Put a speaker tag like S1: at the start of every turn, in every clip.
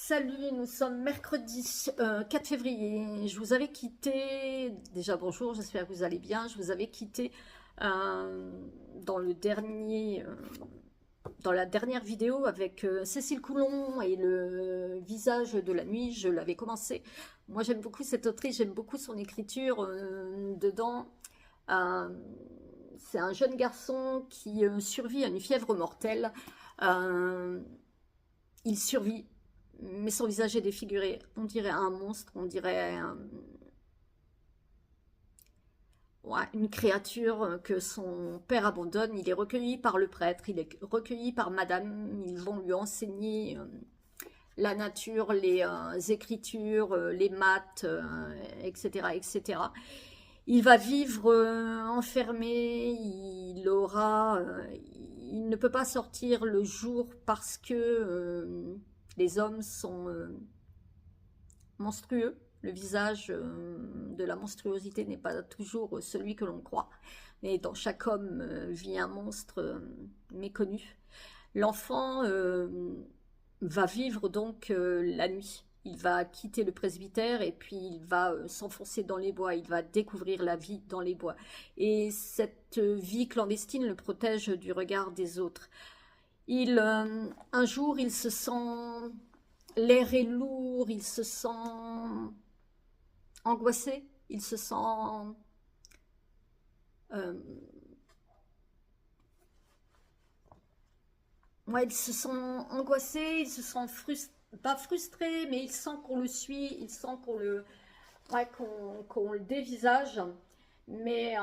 S1: Salut, nous sommes mercredi 4 février. Je vous avais quitté, déjà bonjour, j'espère que vous allez bien. Je vous avais quitté euh, dans le dernier, dans la dernière vidéo avec Cécile Coulon et le visage de la nuit. Je l'avais commencé. Moi j'aime beaucoup cette autrice, j'aime beaucoup son écriture dedans. euh, c'est un jeune garçon qui survit à une fièvre mortelle. Euh, il survit, mais son visage est défiguré. On dirait un monstre, on dirait ouais, une créature que son père abandonne. Il est recueilli par le prêtre, il est recueilli par madame. Ils vont lui enseigner la nature, les écritures, les maths, etc., etc. Il va vivre enfermé, il ne peut pas sortir le jour parce que les hommes sont monstrueux. Le visage de la monstruosité n'est pas toujours celui que l'on croit. Mais dans chaque homme vit un monstre méconnu. L'enfant va vivre donc la nuit. Il va quitter le presbytère et puis il va s'enfoncer dans les bois. Il va découvrir la vie dans les bois. Et cette vie clandestine le protège du regard des autres. Un jour, il se sent... L'air est lourd, il se sent angoissé, il se sent... euh, ouais, il se sent angoissé, il se sent pas frustré, mais il sent qu'on le suit, il sent ouais, qu'on le dévisage. Mais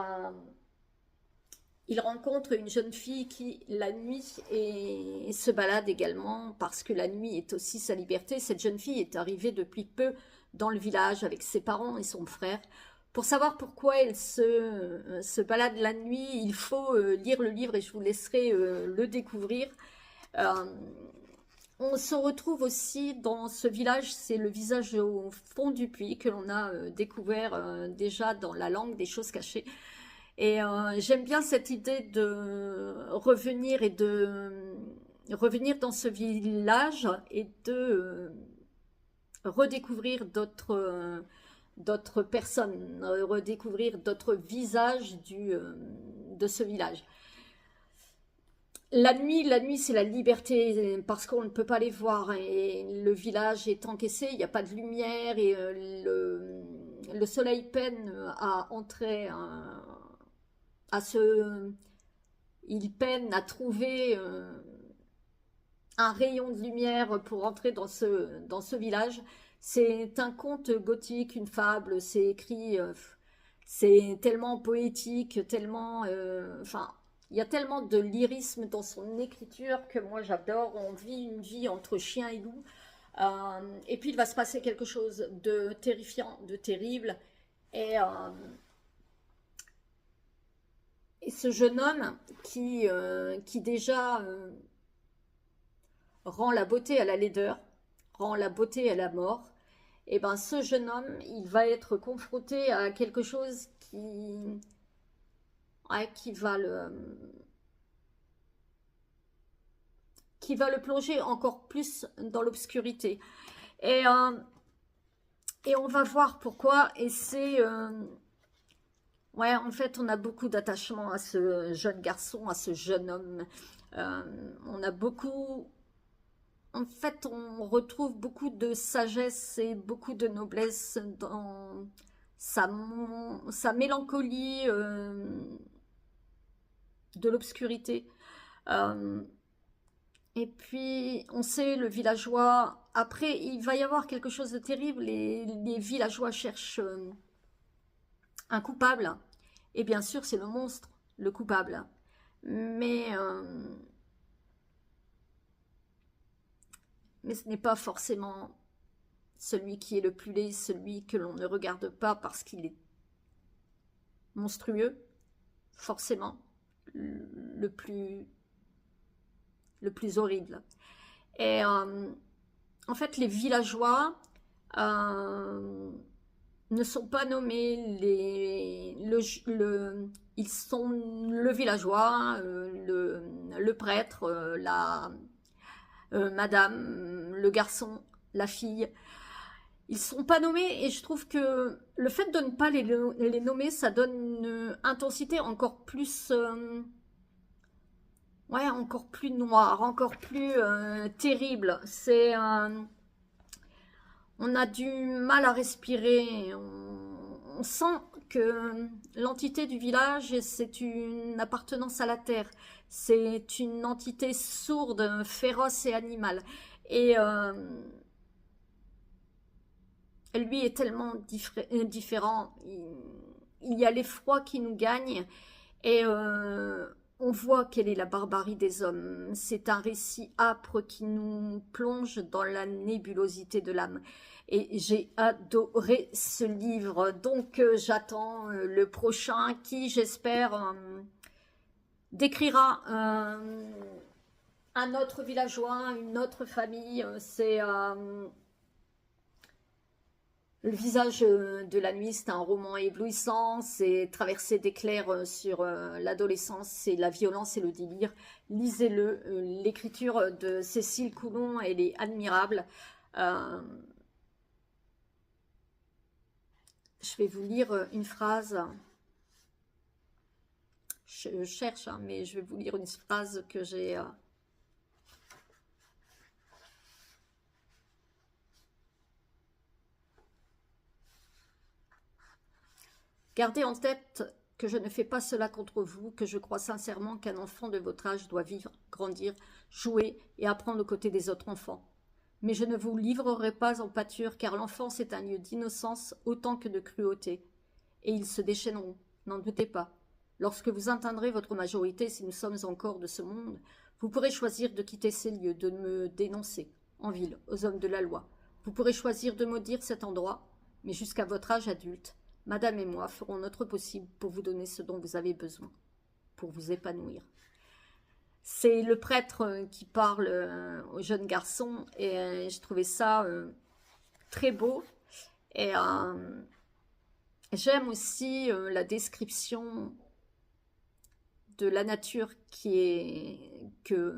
S1: il rencontre une jeune fille qui, la nuit, se balade également, parce que la nuit est aussi sa liberté. Cette jeune fille est arrivée depuis peu dans le village avec ses parents et son frère. Pour savoir pourquoi elle se balade la nuit, il faut lire le livre et je vous laisserai le découvrir. Euh, on se retrouve aussi dans ce village, c'est le visage au fond du puits que l'on a découvert déjà dans la langue des choses cachées. Et j'aime bien cette idée de revenir et de revenir dans ce village et de redécouvrir d'autres personnes, redécouvrir d'autres visages de ce village. La nuit, c'est la liberté parce qu'on ne peut pas les voir et le village est encaissé, il n'y a pas de lumière et le soleil peine à entrer à se, il peine à trouver un rayon de lumière pour entrer dans ce village. C'est un conte gothique, une fable, c'est écrit, c'est tellement poétique, tellement, enfin, il y a tellement de lyrisme dans son écriture que moi j'adore. On vit une vie entre chien et loup. Et puis il va se passer quelque chose de terrifiant, de terrible. Et, euh, et ce jeune homme qui déjà rend la beauté à la laideur, rend la beauté à la mort, et ben ce jeune homme, il va être confronté à quelque chose ouais, qui va le plonger encore plus dans l'obscurité. Et, euh, et on va voir pourquoi. Et c'est ouais, en fait, on a beaucoup d'attachement à ce jeune garçon, à ce jeune homme. On a beaucoup En fait, on retrouve beaucoup de sagesse et beaucoup de noblesse dans sa mélancolie de l'obscurité. Euh, et puis, on sait, le villageois, après, il va y avoir quelque chose de terrible. Les villageois cherchent un coupable. Et bien sûr, c'est le monstre, le coupable. Mais mais ce n'est pas forcément celui qui est le plus laid, celui que l'on ne regarde pas parce qu'il est monstrueux, forcément le plus, le plus horrible. Et en fait, les villageois euh, ne sont pas nommés ils sont le villageois, le prêtre, la madame, le garçon, la fille. Ils sont pas nommés et je trouve que le fait de ne pas les nommer, ça donne une intensité encore plus, ouais, encore plus noire, encore plus terrible. On a du mal à respirer. On sent que l'entité du village, c'est une appartenance à la terre. C'est une entité sourde, féroce et animale. Et lui est tellement différent. Il y a l'effroi qui nous gagne et on voit quelle est la barbarie des hommes. C'est un récit âpre qui nous plonge dans la nébulosité de l'âme. Et j'ai adoré ce livre. Donc j'attends le prochain qui, j'espère, décrira un autre villageois, une autre famille. C'est Le visage de la nuit, c'est un roman éblouissant, c'est traversé d'éclairs sur l'adolescence, c'est la violence et le délire. Lisez-le, l'écriture de Cécile Coulon, elle est admirable. Je vais vous lire une phrase, je cherche, hein, mais je vais vous lire une phrase que j'ai... Gardez en tête que je ne fais pas cela contre vous, que je crois sincèrement qu'un enfant de votre âge doit vivre, grandir, jouer et apprendre aux côtés des autres enfants. Mais je ne vous livrerai pas en pâture, car l'enfance est un lieu d'innocence autant que de cruauté. Et ils se déchaîneront, n'en doutez pas. Lorsque vous atteindrez votre majorité, si nous sommes encore de ce monde, vous pourrez choisir de quitter ces lieux, de me dénoncer, en ville, aux hommes de la loi. Vous pourrez choisir de maudire cet endroit, mais jusqu'à votre âge adulte, Madame et moi ferons notre possible pour vous donner ce dont vous avez besoin, pour vous épanouir. C'est le prêtre qui parle au jeune garçon et je trouvais ça très beau. Et j'aime aussi la description de la nature que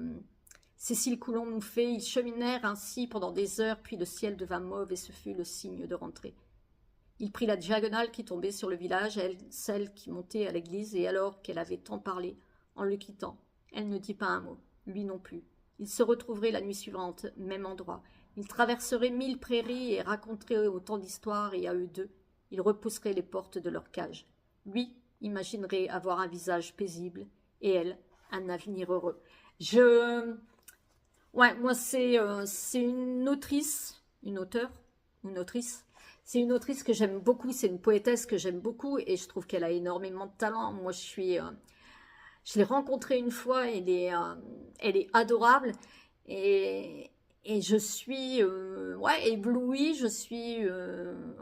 S1: Cécile Coulon nous fait. Ils cheminèrent ainsi pendant des heures, puis le ciel devint mauve et ce fut le signe de rentrée. Il prit la diagonale qui tombait sur le village, elle, celle qui montait à l'église, et alors qu'elle avait tant parlé, en le quittant, elle ne dit pas un mot, lui non plus. Ils se retrouveraient la nuit suivante, même endroit. Ils traverseraient 1000 prairies et raconteraient autant d'histoires, et à eux deux, ils repousseraient les portes de leur cage. Lui imaginerait avoir un visage paisible, et elle, un avenir heureux. Ouais, moi c'est une autrice, une auteure, une autrice. C'est une autrice que j'aime beaucoup, c'est une poétesse que j'aime beaucoup et je trouve qu'elle a énormément de talent. Moi, je l'ai rencontrée une fois, elle est adorable et je suis ouais, éblouie,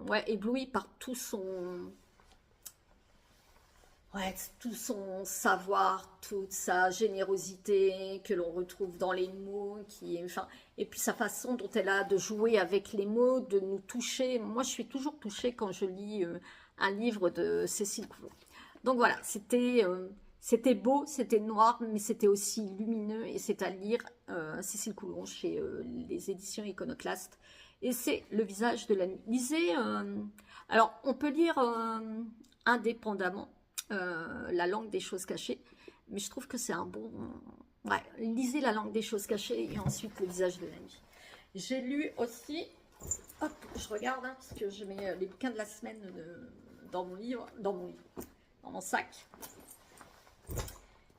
S1: ouais, éblouie par ouais, tout son savoir, toute sa générosité que l'on retrouve dans les mots, enfin, et puis sa façon dont elle a de jouer avec les mots, de nous toucher. Moi, je suis toujours touchée quand je lis un livre de Cécile Coulon. Donc voilà, c'était beau, c'était noir, mais c'était aussi lumineux, et c'est à lire Cécile Coulon chez les éditions Iconoclaste. Et c'est Le visage de la nuit. Lisez, alors on peut lire indépendamment, La langue des choses cachées, mais je trouve que c'est un bon... Ouais, lisez La langue des choses cachées et ensuite Le visage de la nuit. J'ai lu aussi... Hop, je regarde, hein, parce que je mets les bouquins de la semaine dans mon sac.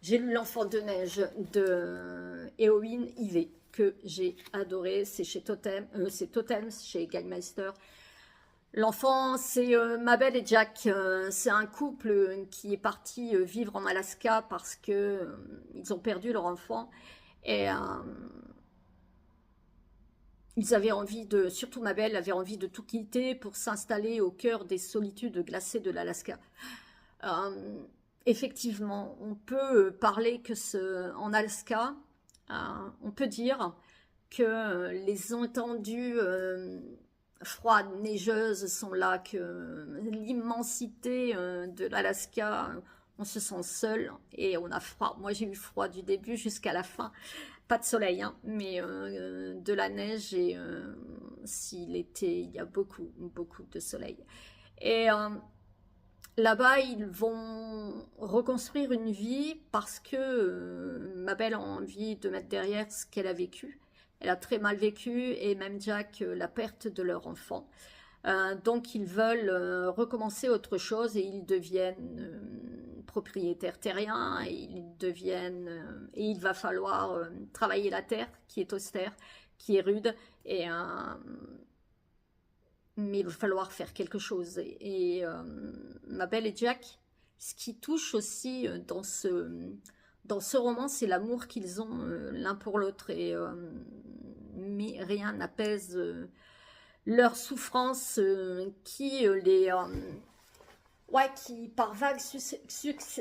S1: J'ai lu L'enfant de neige de Éowyn Ivey, que j'ai adoré. C'est chez Totem, c'est Totem, chez Gallmeister. L'enfant, c'est Mabel et Jack. C'est un couple qui est parti vivre en Alaska parce que ils ont perdu leur enfant. Et ils avaient envie de, surtout Mabel avait envie de tout quitter pour s'installer au cœur des solitudes glacées de l'Alaska. Effectivement, on peut parler que en Alaska, on peut dire que les étendues froides, neigeuses sont là, que l'immensité de l'Alaska, on se sent seul et on a froid. Moi, j'ai eu froid du début jusqu'à la fin. pas de soleil, hein, mais de la neige et si l'été, il y a beaucoup, beaucoup de soleil. Et là-bas, ils vont reconstruire une vie parce que ma belle a envie de mettre derrière ce qu'elle a vécu. Elle a très mal vécu et même Jack, la perte de leur enfant. Donc ils veulent recommencer autre chose et ils deviennent propriétaires terriens et ils deviennent et il va falloir travailler la terre qui est austère, qui est rude et mais il va falloir faire quelque chose. Et ma belle et Jack, ce qui touche aussi dans ce roman, c'est l'amour qu'ils ont l'un pour l'autre. Et mais rien n'apaise leur souffrance ouais, qui par vagues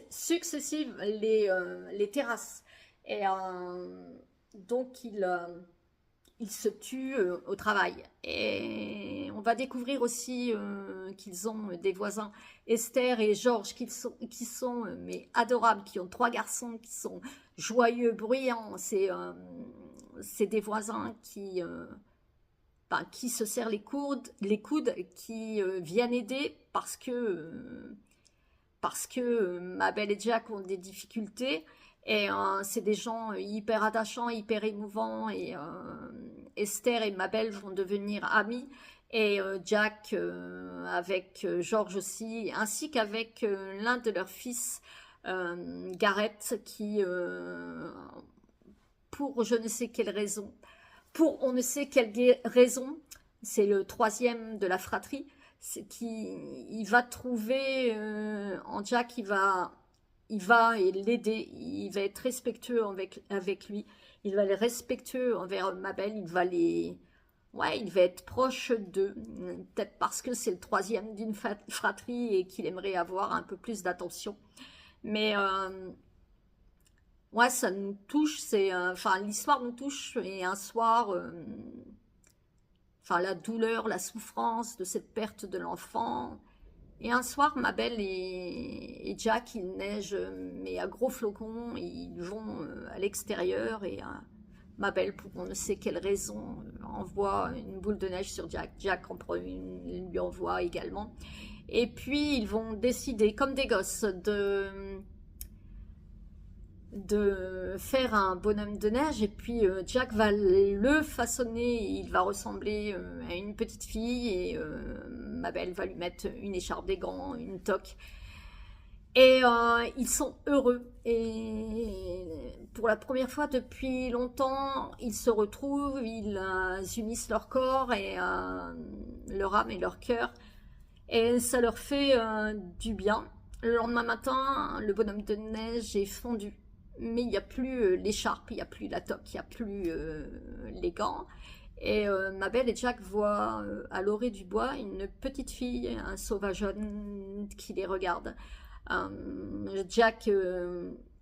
S1: successives les terrassent. Et donc ils se tuent au travail. Et on va découvrir aussi qu'ils ont des voisins, Esther et Georges, qui sont mais adorables, qui ont 3 garçons, qui sont joyeux, bruyants. C'est des voisins qui se serrent les coudes qui viennent aider parce que ma belle et Jack ont des difficultés. Et c'est des gens hyper attachants, hyper émouvants. Et Esther et ma belle vont devenir amies. Et Jack avec George aussi, ainsi qu'avec l'un de leurs fils, Gareth, qui, pour je ne sais quelle raison, pour on ne sait quelle raison, c'est le 3e de la fratrie, il va trouver en Jack, il va l'aider, il va être respectueux avec lui, il va être respectueux envers ma belle, ouais, il va être proche d'eux, peut-être parce que c'est le 3e d'une fratrie et qu'il aimerait avoir un peu plus d'attention. Mais ouais, ça nous touche, enfin l'histoire nous touche et un soir, enfin la douleur, la souffrance de cette perte de l'enfant. Et un soir, ma belle et Jack, il neige, mais à gros flocons, ils vont à l'extérieur et ma belle, pour on ne sait quelle raison, envoie une boule de neige sur Jack. Jack en prend une, lui envoie également. Et puis, ils vont décider, comme des gosses, de faire un bonhomme de neige et puis Jack va le façonner, il va ressembler à une petite fille et ma belle va lui mettre une écharpe, des gants, une toque et ils sont heureux et pour la première fois depuis longtemps ils se retrouvent, ils unissent leur corps et leur âme et leur cœur et ça leur fait du bien. Le lendemain matin, le bonhomme de neige est fondu. Mais il n'y a plus l'écharpe, il n'y a plus la toque, il n'y a plus les gants. Et ma belle et Jack voient à l'orée du bois une petite fille, un sauvageonne qui les regarde. Jack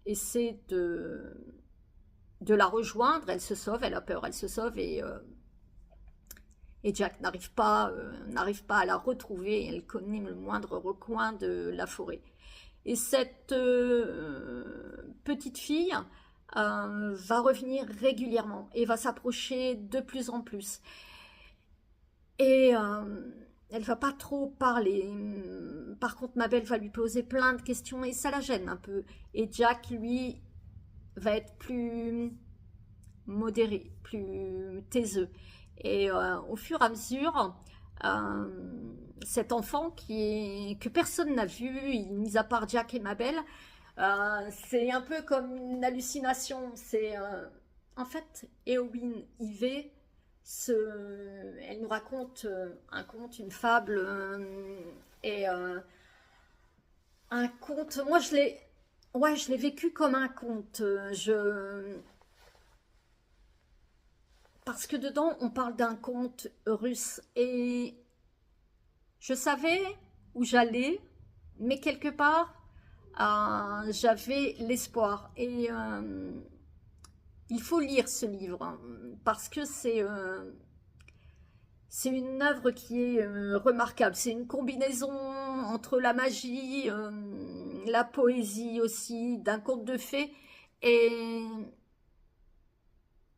S1: essaie de la rejoindre, elle se sauve, elle a peur, elle se sauve et Jack n'arrive pas à la retrouver, elle connaît le moindre recoin de la forêt. Et cette petite fille va revenir régulièrement et va s'approcher de plus en plus. Et elle va pas trop parler. Par contre, ma belle va lui poser plein de questions et ça la gêne un peu. Et Jack, lui, va être plus modéré, plus taiseux. Et au fur et à mesure, cet enfant que personne n'a vu, mis à part Jack et ma belle, c'est un peu comme une hallucination. En fait, Éowyn Ivey, elle nous raconte un conte, une fable, et un conte. Moi, je l'ai vécu comme un conte. Parce que dedans, on parle d'un conte russe et je savais où j'allais, mais quelque part, j'avais l'espoir. Et il faut lire ce livre hein, parce que c'est une œuvre qui est remarquable. C'est une combinaison entre la magie, la poésie aussi, d'un conte de fées et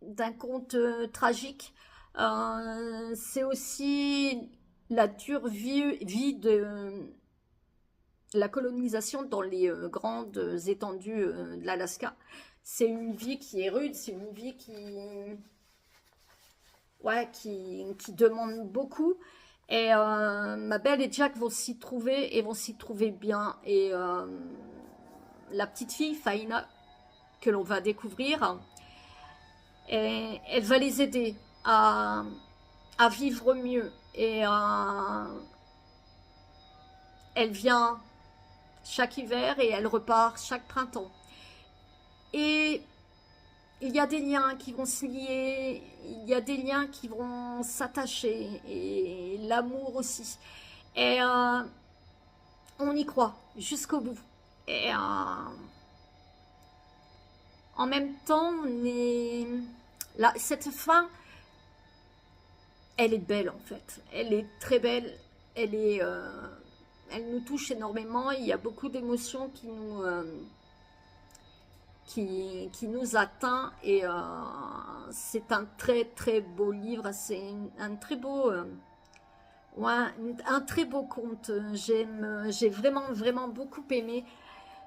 S1: d'un conte tragique. C'est aussi la dure vie de la colonisation dans les grandes étendues de l'Alaska. C'est une vie qui est rude, c'est une vie ouais, qui demande beaucoup. Et ma belle et Jack vont s'y trouver et vont s'y trouver bien. Et la petite fille, Faina, que l'on va découvrir, et elle va les aider à vivre mieux. Et elle vient chaque hiver et elle repart chaque printemps. Et il y a des liens qui vont se lier, il y a des liens qui vont s'attacher, et l'amour aussi. Et on y croit jusqu'au bout. Et en même temps, là, cette fin, elle est belle en fait. Elle est très belle. Elle nous touche énormément. Il y a beaucoup d'émotions qui nous atteint, et c'est un très très beau livre. C'est un très beau, ouais, un très beau conte. J'ai vraiment vraiment beaucoup aimé.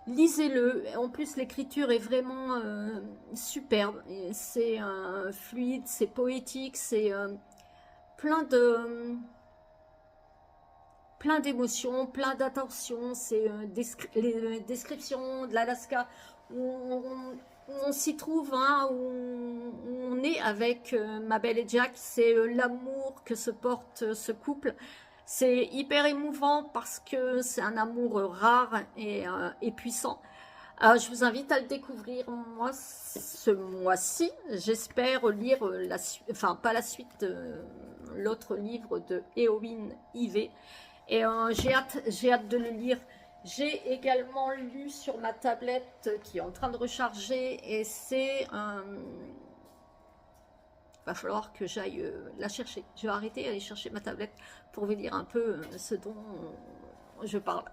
S1: Lisez-le. En plus, l'écriture est vraiment superbe. C'est fluide, c'est poétique, c'est plein de plein d'émotions, plein d'attention. C'est les descriptions de l'Alaska où on s'y trouve, hein, où on est avec ma belle et Jack. C'est l'amour que se porte ce couple. C'est hyper émouvant parce que c'est un amour rare et puissant. Je vous invite à le découvrir, moi, ce mois-ci. J'espère lire la suite, enfin pas la suite, l'autre livre de Éowyn Ivey. Et j'ai hâte de le lire. J'ai également lu sur ma tablette qui est en train de recharger, et c'est va falloir que j'aille la chercher. Je vais arrêter d'aller chercher ma tablette pour vous dire un peu ce dont je parle.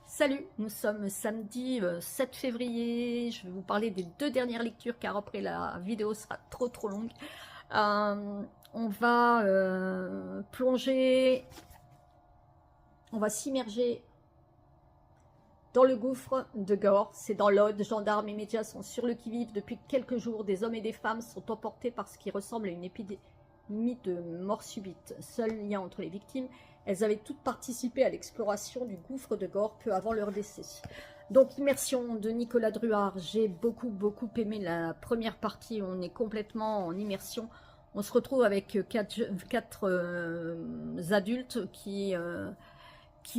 S1: Salut, nous sommes samedi 7 février. Je vais vous parler des 2 dernières lectures car après la vidéo sera trop longue. On va plonger, on va s'immerger dans le gouffre de Gore. C'est dans l'Aude. Gendarmes et médias sont sur le qui-vive depuis quelques jours. Des hommes et des femmes sont emportés par ce qui ressemble à une épidémie de mort subite. Seul lien entre les victimes, elles avaient toutes participé à l'exploration du gouffre de Gore peu avant leur décès. Donc, immersion de Nicolas Druard. J'ai beaucoup aimé la première partie. On est complètement en immersion. On se retrouve avec quatre adultes qui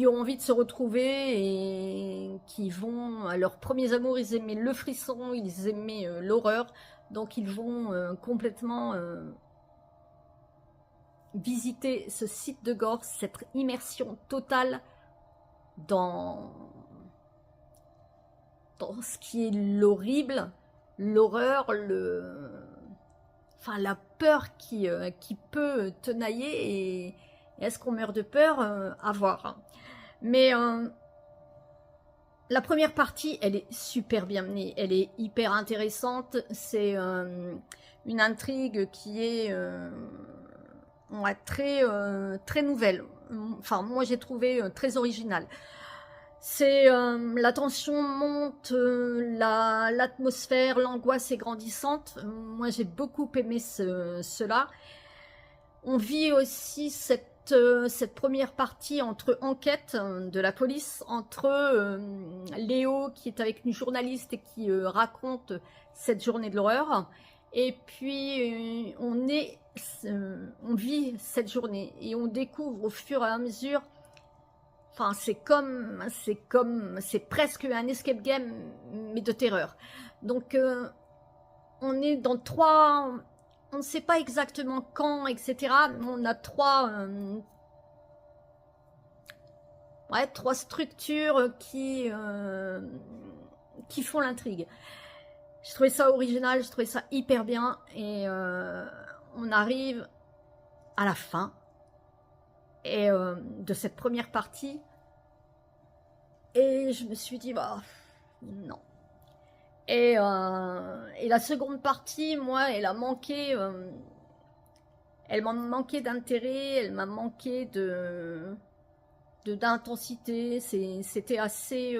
S1: ont envie de se retrouver et qui vont à leurs premiers amours. Ils aimaient le frisson, ils aimaient l'horreur, donc ils vont complètement visiter ce site de Gore, cette immersion totale dans ce qui est l'horrible, l'horreur, enfin la peur qui peut tenailler. Et est-ce qu'on meurt de peur? À voir. Mais la première partie, elle est super bien menée, elle est hyper intéressante. C'est une intrigue qui est ouais, très nouvelle. Enfin, moi j'ai trouvé très originale. C'est la tension monte, l'atmosphère, l'angoisse est grandissante. Moi j'ai beaucoup aimé cela. On vit aussi cette première partie entre enquête de la police, entre Léo qui est avec une journaliste et qui raconte cette journée de l'horreur, et puis on vit cette journée et on découvre au fur et à mesure. Enfin, c'est presque un escape game mais de terreur. Donc on est dans on ne sait pas exactement quand, etc. On a trois structures qui font l'intrigue. Je trouvais ça original, je trouvais ça hyper bien. Et on arrive à la fin de cette première partie. Et je me suis dit, bah, non. Et la seconde partie, moi, elle m'a manqué d'intérêt, elle m'a manqué d'intensité. C'était assez...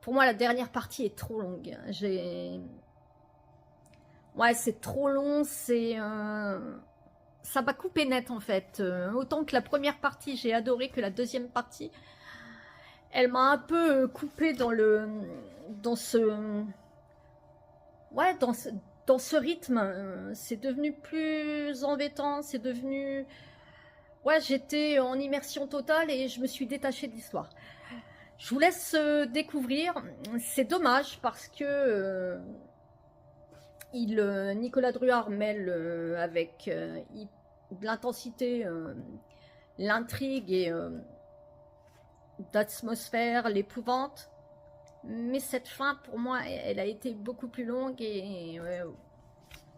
S1: pour moi, la dernière partie est trop longue. Ouais, c'est trop long, ça m'a coupé net en fait. Autant que la première partie, j'ai adoré, que la deuxième partie, elle m'a un peu coupé dans ce, ouais, dans ce rythme. C'est devenu plus embêtant, c'est devenu, ouais, j'étais en immersion totale et je me suis détachée de l'histoire. Je vous laisse découvrir. C'est dommage parce que Nicolas Druard mêle avec de l'intensité, l'intrigue et d'atmosphère, l'épouvante. Mais cette fin, pour moi, elle a été beaucoup plus longue et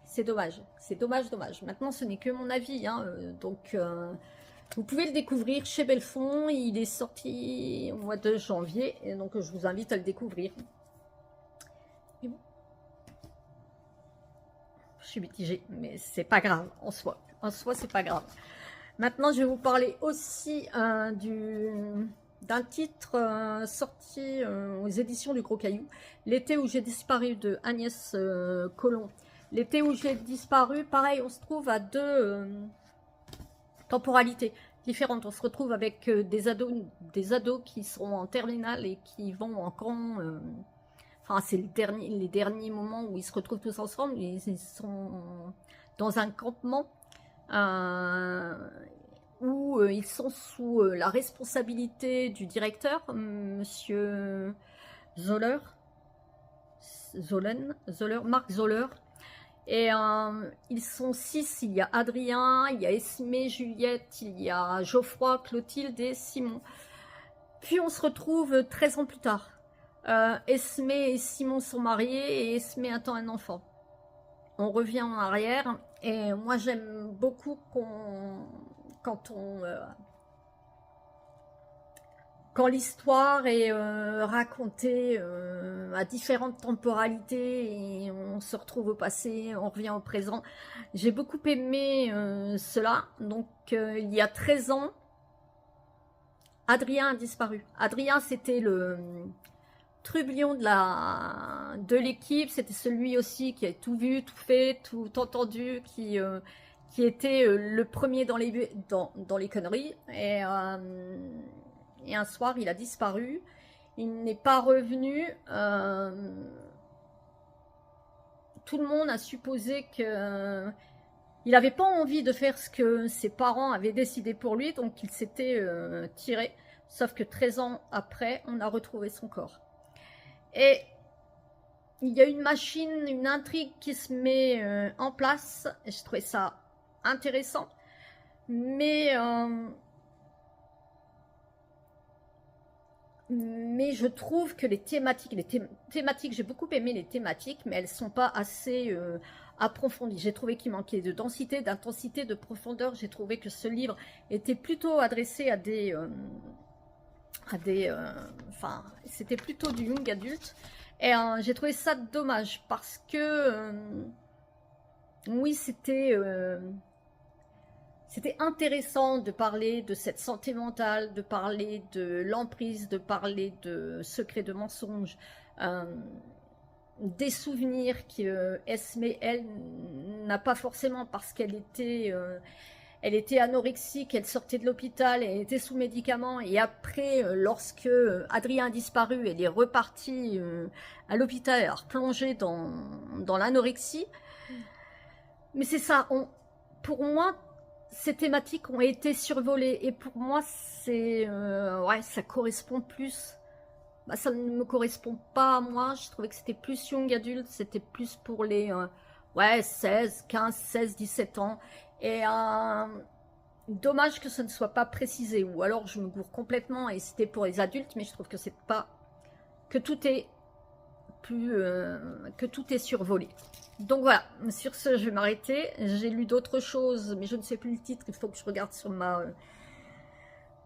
S1: c'est dommage. C'est dommage, dommage. Maintenant, ce n'est que mon avis. Hein, donc, vous pouvez le découvrir chez Belfond. Il est sorti au mois de janvier. Et donc, je vous invite à le découvrir. Et bon. Je suis mitigée, mais c'est pas grave en soi. En soi, c'est pas grave. Maintenant, je vais vous parler aussi d'un titre sorti aux éditions du Gros Caillou, L'été où j'ai disparu, de Agnès Collomb. L'été où j'ai disparu, pareil, on se trouve à deux temporalités différentes. On se retrouve avec des ados qui seront en terminale et qui vont en camp. Enfin, c'est les derniers moments où ils se retrouvent tous ensemble. Ils sont dans un campement où ils sont sous la responsabilité du directeur, monsieur Marc Zoller. Et ils sont 6, il y a Adrien, il y a Esmé, Juliette, il y a Geoffroy, Clotilde et Simon. Puis on se retrouve 13 ans plus tard. Esmé et Simon sont mariés et Esmé attend un enfant. On revient en arrière et moi j'aime beaucoup quand l'histoire est racontée à différentes temporalités et on se retrouve au passé, on revient au présent. J'ai beaucoup aimé cela. Donc il y a 13 ans, Adrien a disparu. Adrien, c'était le trublion de l'équipe, c'était celui aussi qui a tout vu, tout fait, tout entendu, qui était le premier dans les conneries. Et un soir, il a disparu. Il n'est pas revenu. Tout le monde a supposé que il n'avait pas envie de faire ce que ses parents avaient décidé pour lui, donc il s'était tiré. Sauf que 13 ans après, on a retrouvé son corps. Et il y a une machine, une intrigue qui se met en place. Et je trouvais ça intéressant. Mais je trouve que les thématiques, j'ai beaucoup aimé les thématiques, mais elles ne sont pas assez approfondies. J'ai trouvé qu'il manquait de densité, d'intensité, de profondeur. J'ai trouvé que ce livre était plutôt adressé à enfin, c'était plutôt du young adulte. Et j'ai trouvé ça dommage parce que, oui, c'était intéressant de parler de cette santé mentale, de parler de l'emprise, de parler de secrets, de mensonges, des souvenirs que Esmé, elle, n'a pas forcément parce qu'elle était anorexique, elle sortait de l'hôpital, elle était sous médicaments et après, lorsque Adrien a disparu, elle est repartie à l'hôpital, elle a replongé dans l'anorexie. Mais c'est ça, pour moi, ces thématiques ont été survolées et pour moi, ouais, ça correspond plus. Bah, ça ne me correspond pas à moi, je trouvais que c'était plus young adulte, c'était plus pour les ouais, 16, 15, 16, 17 ans. Et dommage que ce ne soit pas précisé, ou alors je me gourre complètement et c'était pour les adultes, mais je trouve que c'est pas, que tout est survolé. Donc voilà, sur ce je vais m'arrêter. J'ai lu d'autres choses, mais je ne sais plus le titre, il faut que je regarde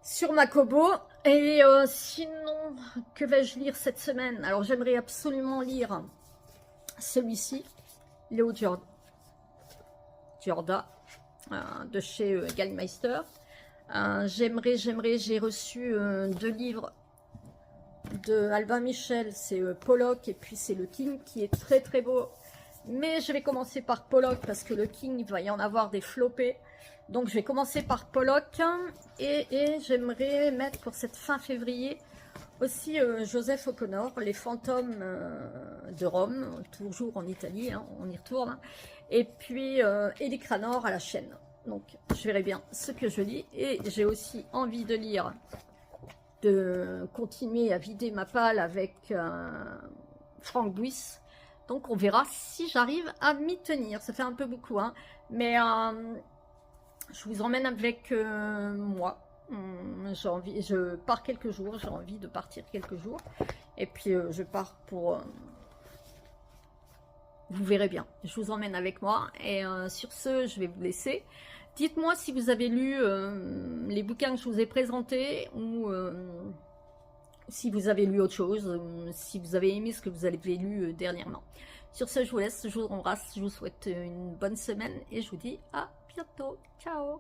S1: sur ma Kobo. Et sinon, que vais-je lire cette semaine? Alors, j'aimerais absolument lire celui-ci, Léo Giorda, de chez Gallmeister. J'ai reçu 2 livres de Albin Michel, c'est Pollock et puis c'est le King qui est très très beau. Mais je vais commencer par Pollock parce que le King, il va y en avoir des flopés. Donc je vais commencer par Pollock et j'aimerais mettre pour cette fin février aussi Joseph O'Connor, Les fantômes de Rome, toujours en Italie, hein, on y retourne. Et puis Élie Cranor à la chaîne. Donc je verrai bien ce que je lis. Et j'ai aussi envie de lire, de continuer à vider ma palle avec Franck Buis. Donc on verra si j'arrive à m'y tenir. Ça fait un peu beaucoup, hein. Mais je vous emmène avec moi. Je pars quelques jours, j'ai envie de partir quelques jours. Et puis je pars pour... vous verrez bien, je vous emmène avec moi. Et sur ce, je vais vous laisser. Dites-moi si vous avez lu les bouquins que je vous ai présentés ou si vous avez lu autre chose, si vous avez aimé ce que vous avez lu dernièrement. Sur ce, je vous laisse, je vous embrasse, je vous souhaite une bonne semaine et je vous dis à bientôt. Ciao!